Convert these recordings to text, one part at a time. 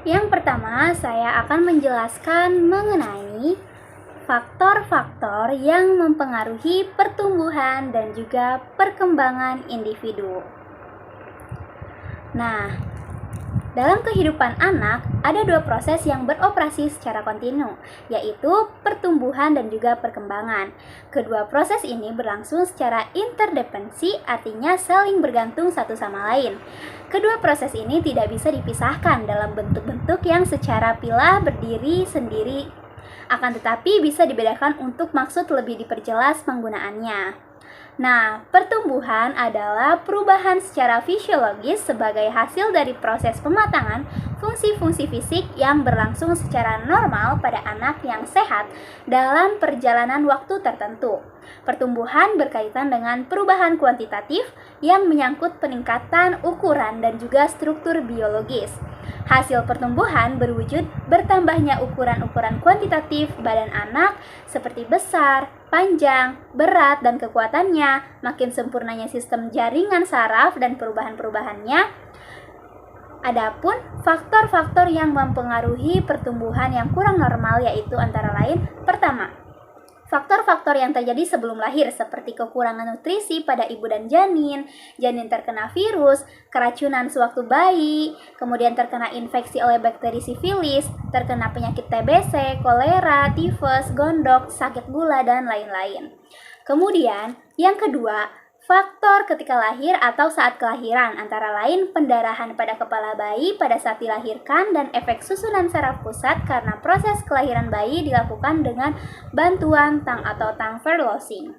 Yang pertama, saya akan menjelaskan mengenai faktor-faktor yang mempengaruhi pertumbuhan dan juga perkembangan individu. Nah, dalam kehidupan anak, ada dua proses yang beroperasi secara kontinu, yaitu pertumbuhan dan juga perkembangan. Kedua proses ini berlangsung secara interdependensi, artinya saling bergantung satu sama lain. Kedua proses ini tidak bisa dipisahkan dalam bentuk-bentuk yang secara pilah berdiri sendiri, akan tetapi bisa dibedakan untuk maksud lebih diperjelas penggunaannya. Nah, pertumbuhan adalah perubahan secara fisiologis sebagai hasil dari proses pematangan fungsi-fungsi fisik yang berlangsung secara normal pada anak yang sehat dalam perjalanan waktu tertentu. Pertumbuhan berkaitan dengan perubahan kuantitatif yang menyangkut peningkatan ukuran dan juga struktur biologis. Hasil pertumbuhan berwujud bertambahnya ukuran-ukuran kuantitatif badan anak seperti besar, panjang, berat, dan kekuatannya, makin sempurnanya sistem jaringan saraf dan perubahan-perubahannya. Adapun faktor-faktor yang mempengaruhi pertumbuhan yang kurang normal yaitu antara lain, pertama, faktor-faktor yang terjadi sebelum lahir seperti kekurangan nutrisi pada ibu dan janin terkena virus, keracunan sewaktu bayi, kemudian terkena infeksi oleh bakteri sifilis, terkena penyakit TBC, kolera, tifus, gondok, sakit gula, dan lain-lain. Kemudian, yang kedua, faktor ketika lahir atau saat kelahiran, antara lain pendarahan pada kepala bayi pada saat dilahirkan dan efek susunan saraf pusat karena proses kelahiran bayi dilakukan dengan bantuan tang atau tongue verlosing.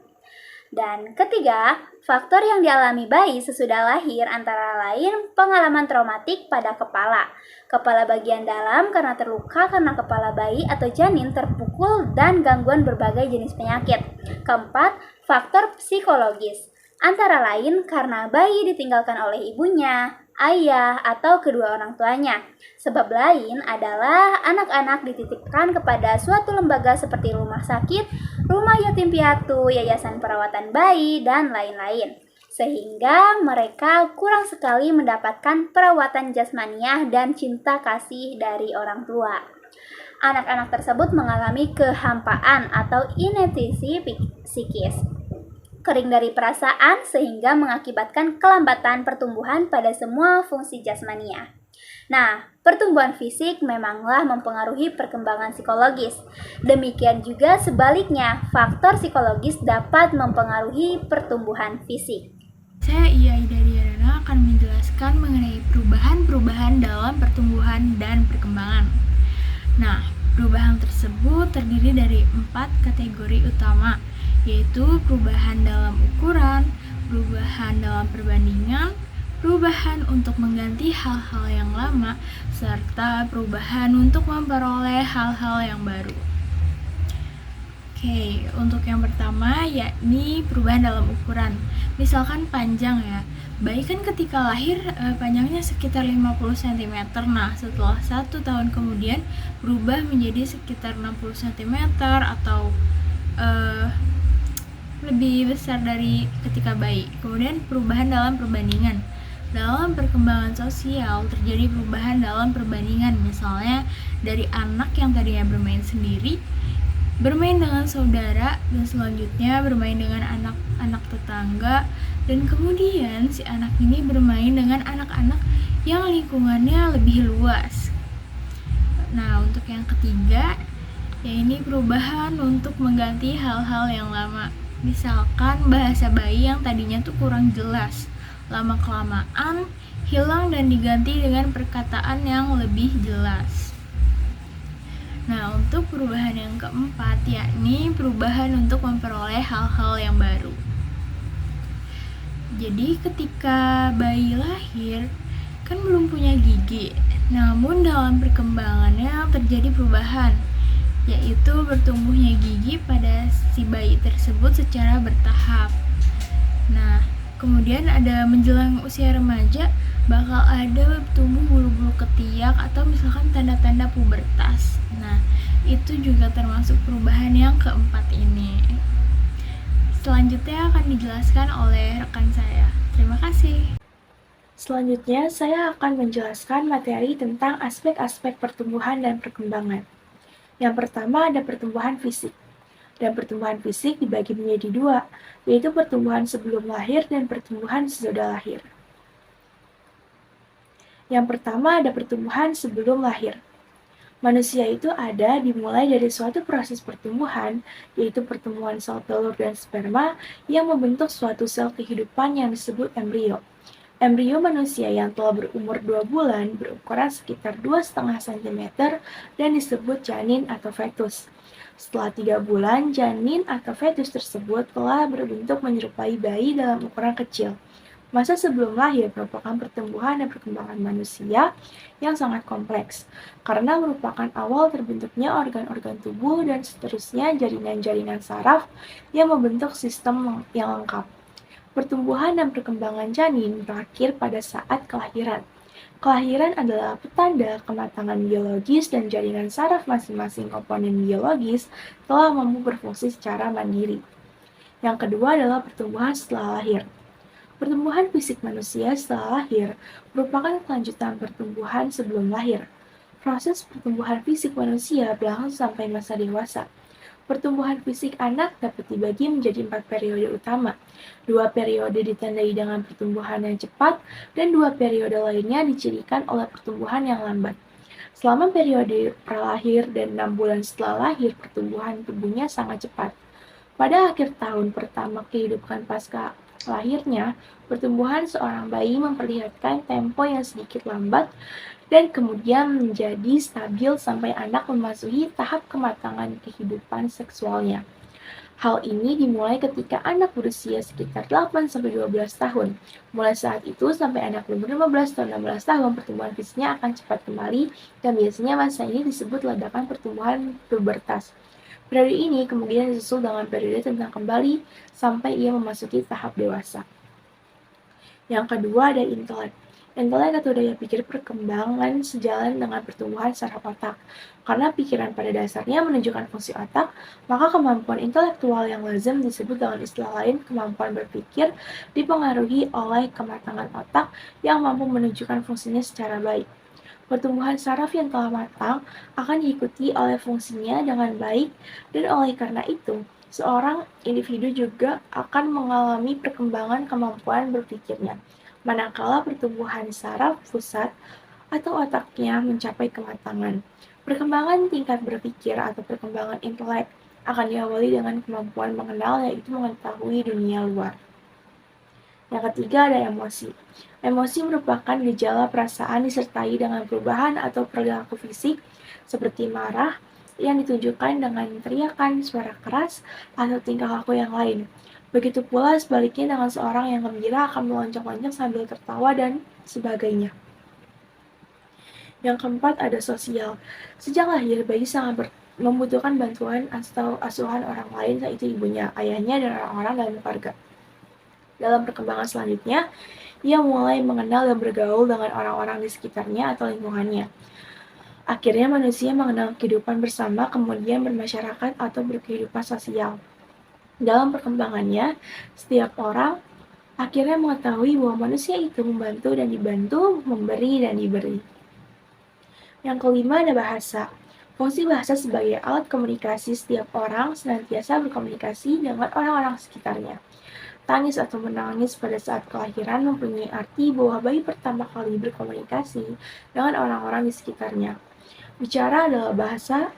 Dan ketiga, faktor yang dialami bayi sesudah lahir antara lain pengalaman traumatik pada kepala bagian dalam karena terluka karena kepala bayi atau janin terpukul dan gangguan berbagai jenis penyakit. Keempat, faktor psikologis. Antara lain karena bayi ditinggalkan oleh ibunya, ayah, atau kedua orang tuanya. Sebab lain adalah anak-anak dititipkan kepada suatu lembaga seperti rumah sakit, rumah yatim piatu, yayasan perawatan bayi, dan lain-lain. Sehingga mereka kurang sekali mendapatkan perawatan jasmaniah dan cinta kasih dari orang tua. Anak-anak tersebut mengalami kehampaan atau inefisiensi psikis, kering dari perasaan sehingga mengakibatkan kelambatan pertumbuhan pada semua fungsi jasmania. Nah, pertumbuhan fisik memanglah mempengaruhi perkembangan psikologis. Demikian juga sebaliknya, faktor psikologis dapat mempengaruhi pertumbuhan fisik. Saya Ida Diana akan menjelaskan mengenai perubahan-perubahan dalam pertumbuhan dan perkembangan. Nah, perubahan tersebut terdiri dari 4 kategori utama, yaitu perubahan dalam ukuran, perubahan dalam perbandingan, perubahan untuk mengganti hal-hal yang lama, serta perubahan untuk memperoleh hal-hal yang baru. Oke, untuk yang pertama yakni perubahan dalam ukuran. Misalkan panjang ya. Bayi kan ketika lahir panjangnya sekitar 50 cm. Nah, setelah 1 tahun kemudian berubah menjadi sekitar 60 cm atau lebih besar dari ketika bayi. Kemudian perubahan dalam perbandingan. Dalam perkembangan sosial terjadi perubahan dalam perbandingan. Misalnya dari anak yang tadinya bermain sendiri, bermain dengan saudara, dan selanjutnya bermain dengan anak-anak tetangga, dan kemudian si anak ini bermain dengan anak-anak yang lingkungannya lebih luas. Nah, untuk yang ketiga, yaitu perubahan untuk mengganti hal-hal yang lama. Misalkan bahasa bayi yang tadinya tuh kurang jelas, lama-kelamaan hilang dan diganti dengan perkataan yang lebih jelas. Nah, untuk perubahan yang keempat, yakni perubahan untuk memperoleh hal-hal yang baru. Jadi ketika bayi lahir, kan belum punya gigi. Namun dalam perkembangannya terjadi perubahan, yaitu bertumbuhnya gigi pada si bayi tersebut secara bertahap. Nah, kemudian ada menjelang usia remaja, bakal ada tumbuh bulu-bulu ketiak atau misalkan tanda-tanda pubertas. Nah, itu juga termasuk perubahan yang keempat ini. Selanjutnya akan dijelaskan oleh rekan saya. Terima kasih. Selanjutnya, saya akan menjelaskan materi tentang aspek-aspek pertumbuhan dan perkembangan. Yang pertama ada pertumbuhan fisik. Dan pertumbuhan fisik dibagi menjadi dua, yaitu pertumbuhan sebelum lahir dan pertumbuhan sesudah lahir. Yang pertama ada pertumbuhan sebelum lahir. Manusia itu ada dimulai dari suatu proses pertumbuhan, yaitu pertemuan sel telur dan sperma yang membentuk suatu sel kehidupan yang disebut embrio. Embrio manusia yang telah berumur 2 bulan berukuran sekitar 2,5 cm dan disebut janin atau fetus. Setelah 3 bulan, janin atau fetus tersebut telah berbentuk menyerupai bayi dalam ukuran kecil. Masa sebelum lahir merupakan pertumbuhan dan perkembangan manusia yang sangat kompleks, karena merupakan awal terbentuknya organ-organ tubuh dan seterusnya jaringan-jaringan saraf yang membentuk sistem yang lengkap. Pertumbuhan dan perkembangan janin berakhir pada saat kelahiran. Kelahiran adalah petanda kematangan biologis dan jaringan saraf masing-masing komponen biologis telah mampu berfungsi secara mandiri. Yang kedua adalah pertumbuhan setelah lahir. Pertumbuhan fisik manusia setelah lahir merupakan kelanjutan pertumbuhan sebelum lahir. Proses pertumbuhan fisik manusia berlangsung sampai masa dewasa. Pertumbuhan fisik anak dapat dibagi menjadi 4 periode utama. 2 periode ditandai dengan pertumbuhan yang cepat, dan 2 periode lainnya dicirikan oleh pertumbuhan yang lambat. Selama periode pralahir dan 6 bulan setelah lahir, pertumbuhan tubuhnya sangat cepat. Pada akhir tahun pertama kehidupan pasca lahirnya, pertumbuhan seorang bayi memperlihatkan tempo yang sedikit lambat dan kemudian menjadi stabil sampai anak memasuki tahap kematangan kehidupan seksualnya. Hal ini dimulai ketika anak berusia sekitar 8-12 tahun. Mulai saat itu sampai anak berumur 15 atau 16 tahun, pertumbuhan fisiknya akan cepat kembali dan biasanya masa ini disebut ledakan pertumbuhan pubertas. Periode ini kemudian disusul dengan periode tentang kembali sampai ia memasuki tahap dewasa. Yang kedua ada intelek. Intelek atau daya pikir perkembangan sejalan dengan pertumbuhan saraf otak. Karena pikiran pada dasarnya menunjukkan fungsi otak, maka kemampuan intelektual yang lazim disebut dengan istilah lain kemampuan berpikir dipengaruhi oleh kematangan otak yang mampu menunjukkan fungsinya secara baik. Pertumbuhan saraf yang telah matang akan diikuti oleh fungsinya dengan baik, dan oleh karena itu, seorang individu juga akan mengalami perkembangan kemampuan berpikirnya, manakala pertumbuhan saraf pusat atau otaknya mencapai kematangan. Perkembangan tingkat berpikir atau perkembangan intelek akan diawali dengan kemampuan mengenal, yaitu mengetahui dunia luar. Yang ketiga ada emosi. Emosi merupakan gejala perasaan disertai dengan perubahan atau perilaku fisik seperti marah yang ditunjukkan dengan teriakan, suara keras, atau tingkah laku yang lain. Begitu pula sebaliknya dengan seorang yang gembira akan melonjak-lonjak sambil tertawa dan sebagainya. Yang keempat ada sosial. Sejak lahir, bayi sangat membutuhkan bantuan atau asuhan orang lain, yaitu ibunya, ayahnya, dan orang-orang dalam keluarga. Dalam perkembangan selanjutnya, ia mulai mengenal dan bergaul dengan orang-orang di sekitarnya atau lingkungannya. Akhirnya manusia mengenal kehidupan bersama, kemudian bermasyarakat atau berkehidupan sosial. Dalam perkembangannya, setiap orang akhirnya mengetahui bahwa manusia itu membantu dan dibantu, memberi dan diberi. Yang kelima ada bahasa. Fungsi bahasa sebagai alat komunikasi, setiap orang senantiasa berkomunikasi dengan orang-orang sekitarnya. Tangis atau menangis pada saat kelahiran mempunyai arti bahwa bayi pertama kali berkomunikasi dengan orang-orang di sekitarnya. Bicara adalah bahasa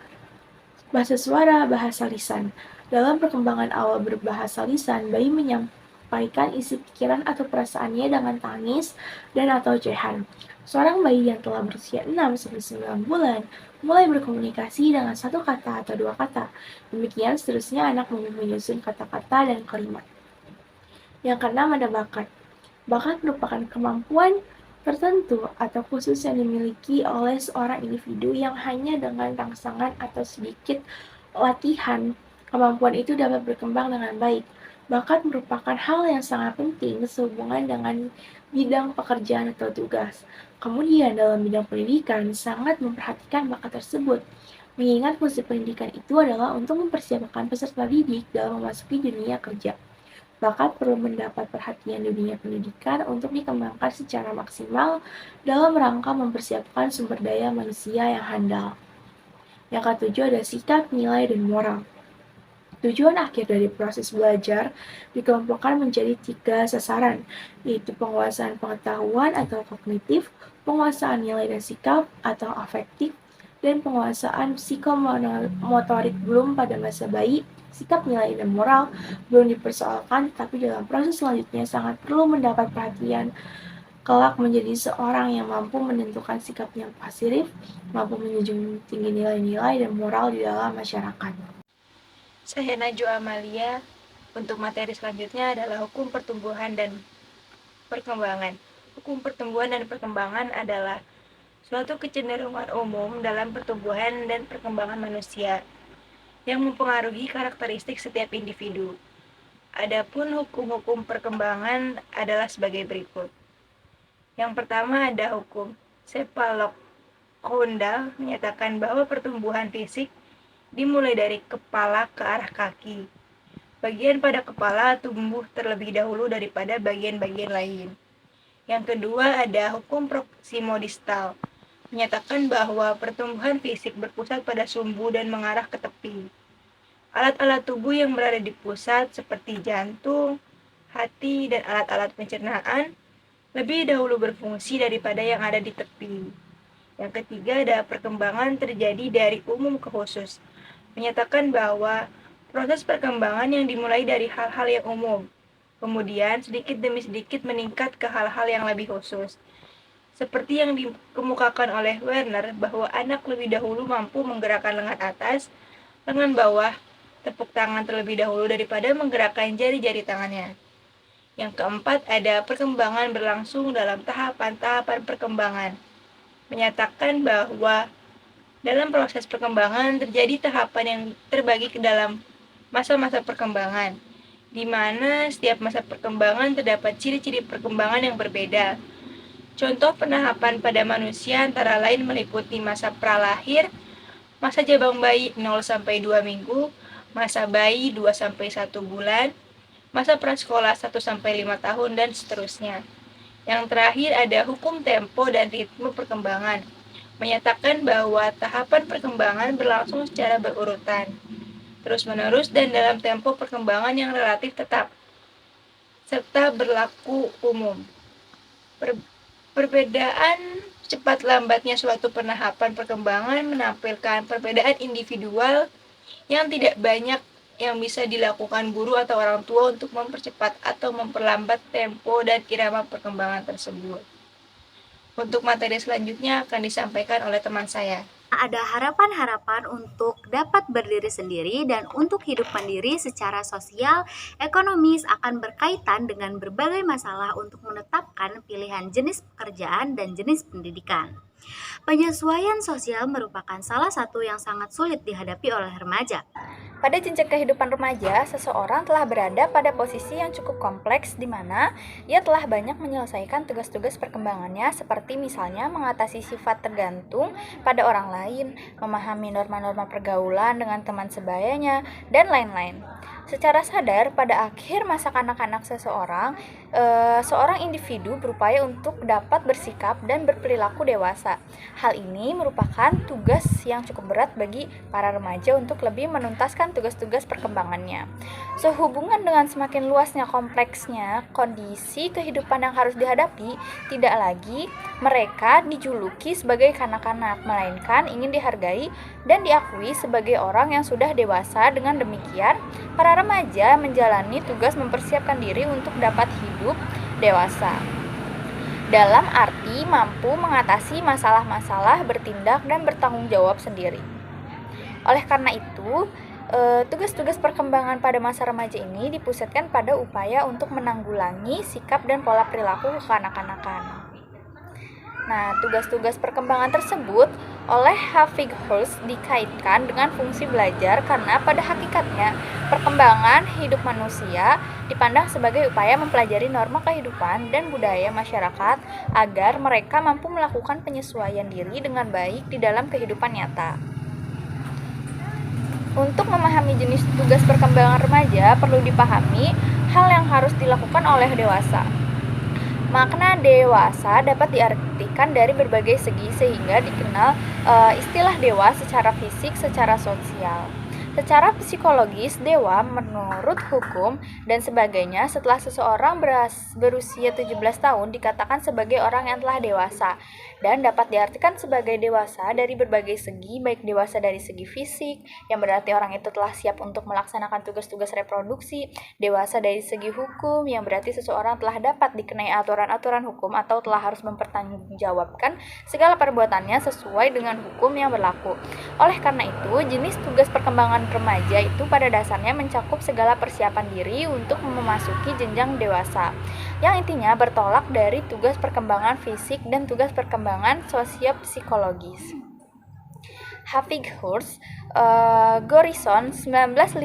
suara, bahasa lisan. Dalam perkembangan awal berbahasa lisan, bayi menyampaikan isi pikiran atau perasaannya dengan tangis dan atau ocehan. Seorang bayi yang telah berusia 6-9 bulan mulai berkomunikasi dengan satu kata atau dua kata. Demikian seterusnya anak menyusun kata-kata dan kalimat. Yang keenam ada bakat. Bakat merupakan kemampuan tertentu atau khusus yang dimiliki oleh seorang individu yang hanya dengan rangsangan atau sedikit latihan, kemampuan itu dapat berkembang dengan baik. Bakat merupakan hal yang sangat penting sehubungan dengan bidang pekerjaan atau tugas. Kemudian dalam bidang pendidikan sangat memperhatikan bakat tersebut, mengingat fungsi pendidikan itu adalah untuk mempersiapkan peserta didik dalam memasuki dunia kerja. bakat perlu mendapat perhatian di dunia pendidikan untuk dikembangkan secara maksimal dalam rangka mempersiapkan sumber daya manusia yang handal. Yang ketujuh ada sikap, nilai, dan moral. Tujuan akhir dari proses belajar dikelompokkan menjadi 3 sasaran, yaitu penguasaan pengetahuan atau kognitif, penguasaan nilai dan sikap atau afektif, dan penguasaan psikomotorik. Belum pada masa bayi, sikap, nilai, dan moral belum dipersoalkan, tapi dalam proses selanjutnya sangat perlu mendapat perhatian kelak menjadi seorang yang mampu menentukan sikap yang positif, mampu menjunjung tinggi nilai-nilai dan moral di dalam masyarakat. Saya Najwa Amalia. Untuk materi selanjutnya adalah hukum pertumbuhan dan perkembangan. Hukum pertumbuhan dan perkembangan adalah suatu kecenderungan umum dalam pertumbuhan dan perkembangan manusia yang mempengaruhi karakteristik setiap individu. Adapun hukum-hukum perkembangan adalah sebagai berikut. Yang pertama ada hukum Shepard-Koundal menyatakan bahwa pertumbuhan fisik dimulai dari kepala ke arah kaki. Bagian pada kepala tumbuh terlebih dahulu daripada bagian-bagian lain. Yang kedua ada hukum proksimo distal, menyatakan bahwa pertumbuhan fisik berpusat pada sumbu dan mengarah ke tepi. Alat-alat tubuh yang berada di pusat seperti jantung, hati, dan alat-alat pencernaan lebih dahulu berfungsi daripada yang ada di tepi. Yang ketiga ada perkembangan terjadi dari umum ke khusus, menyatakan bahwa proses perkembangan yang dimulai dari hal-hal yang umum, kemudian sedikit demi sedikit meningkat ke hal-hal yang lebih khusus. Seperti yang dikemukakan oleh Werner bahwa anak lebih dahulu mampu menggerakkan lengan atas, lengan bawah, tepuk tangan terlebih dahulu daripada menggerakkan jari-jari tangannya. Yang keempat ada perkembangan berlangsung dalam tahapan-tahapan perkembangan, menyatakan bahwa dalam proses perkembangan terjadi tahapan yang terbagi ke dalam masa-masa perkembangan, di mana setiap masa perkembangan terdapat ciri-ciri perkembangan yang berbeda. Contoh penahapan pada manusia antara lain meliputi masa pralahir, masa jabang bayi 0-2 minggu, masa bayi 2-1 bulan, masa prasekolah 1-5 tahun, dan seterusnya. Yang terakhir ada hukum tempo dan ritme perkembangan, menyatakan bahwa tahapan perkembangan berlangsung secara berurutan, terus-menerus dan dalam tempo perkembangan yang relatif tetap, serta berlaku umum. Perbedaan cepat lambatnya suatu penahapan perkembangan menampilkan perbedaan individual yang tidak banyak yang bisa dilakukan guru atau orang tua untuk mempercepat atau memperlambat tempo dan irama perkembangan tersebut. Untuk materi selanjutnya akan disampaikan oleh teman saya. Ada harapan-harapan untuk dapat berdiri sendiri dan untuk hidup mandiri secara sosial, ekonomis akan berkaitan dengan berbagai masalah untuk menetapkan pilihan jenis pekerjaan dan jenis pendidikan. Penyesuaian sosial merupakan salah satu yang sangat sulit dihadapi oleh remaja. Pada jenjang kehidupan remaja, seseorang telah berada pada posisi yang cukup kompleks di mana ia telah banyak menyelesaikan tugas-tugas perkembangannya seperti misalnya mengatasi sifat tergantung pada orang lain, memahami norma-norma pergaulan dengan teman sebayanya, dan lain-lain. Secara sadar, pada akhir masa kanak-kanak seseorang, seorang individu berupaya untuk dapat bersikap dan berperilaku dewasa. Hal ini merupakan tugas yang cukup berat bagi para remaja untuk lebih menuntaskan tugas-tugas perkembangannya. Sehubungan dengan semakin luasnya kompleksnya kondisi kehidupan yang harus dihadapi, tidak lagi mereka dijuluki sebagai kanak-kanak, melainkan ingin dihargai dan diakui sebagai orang yang sudah dewasa. Dengan demikian, para remaja menjalani tugas mempersiapkan diri untuk dapat hidup dewasa. Dalam arti mampu mengatasi masalah-masalah, bertindak dan bertanggung jawab sendiri. Oleh karena itu, tugas-tugas perkembangan pada masa remaja ini dipusatkan pada upaya untuk menanggulangi sikap dan pola perilaku kekanak-kanakan. Nah, tugas-tugas perkembangan tersebut oleh Havighurst dikaitkan dengan fungsi belajar karena pada hakikatnya perkembangan hidup manusia dipandang sebagai upaya mempelajari norma kehidupan dan budaya masyarakat agar mereka mampu melakukan penyesuaian diri dengan baik di dalam kehidupan nyata. Untuk memahami jenis tugas perkembangan remaja, perlu dipahami hal yang harus dilakukan oleh dewasa. Makna dewasa dapat diartikan dari berbagai segi sehingga dikenal istilah dewa secara fisik, secara sosial. Secara psikologis, dewa menurut hukum dan sebagainya setelah seseorang berusia 17 tahun dikatakan sebagai orang yang telah dewasa dan dapat diartikan sebagai dewasa dari berbagai segi, baik dewasa dari segi fisik, yang berarti orang itu telah siap untuk melaksanakan tugas-tugas reproduksi, dewasa dari segi hukum, yang berarti seseorang telah dapat dikenai aturan-aturan hukum atau telah harus mempertanggungjawabkan segala perbuatannya sesuai dengan hukum yang berlaku. Oleh karena itu, jenis tugas perkembangan remaja itu pada dasarnya mencakup segala persiapan diri untuk memasuki jenjang dewasa, yang intinya bertolak dari tugas perkembangan fisik dan tugas perkembangan sosio-psikologis. Havighurst, Gorison, 1956,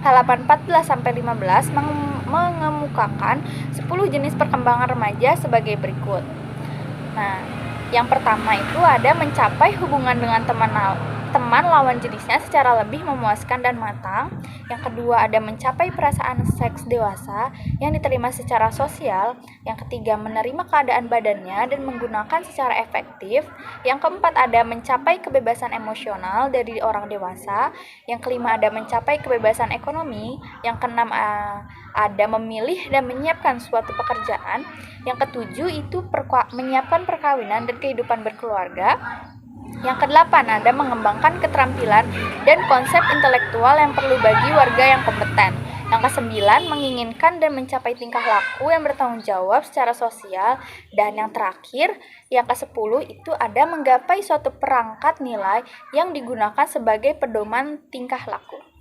halaman 14-15 mengemukakan 10 jenis perkembangan remaja sebagai berikut. Nah, yang pertama itu ada mencapai hubungan dengan teman lawan jenisnya secara lebih memuaskan dan matang. Yang kedua ada mencapai perasaan seks dewasa yang diterima secara sosial. Yang ketiga menerima keadaan badannya dan menggunakan secara efektif. Yang keempat ada mencapai kebebasan emosional dari orang dewasa. Yang kelima ada mencapai kebebasan ekonomi. Yang keenam ada memilih dan menyiapkan suatu pekerjaan. Yang ketujuh itu menyiapkan perkawinan dan kehidupan berkeluarga. Yang kedelapan ada mengembangkan keterampilan dan konsep intelektual yang perlu bagi warga yang kompeten. Yang kesembilan menginginkan dan mencapai tingkah laku yang bertanggung jawab secara sosial. Dan yang terakhir, yang ke-10 itu ada menggapai suatu perangkat nilai yang digunakan sebagai pedoman tingkah laku.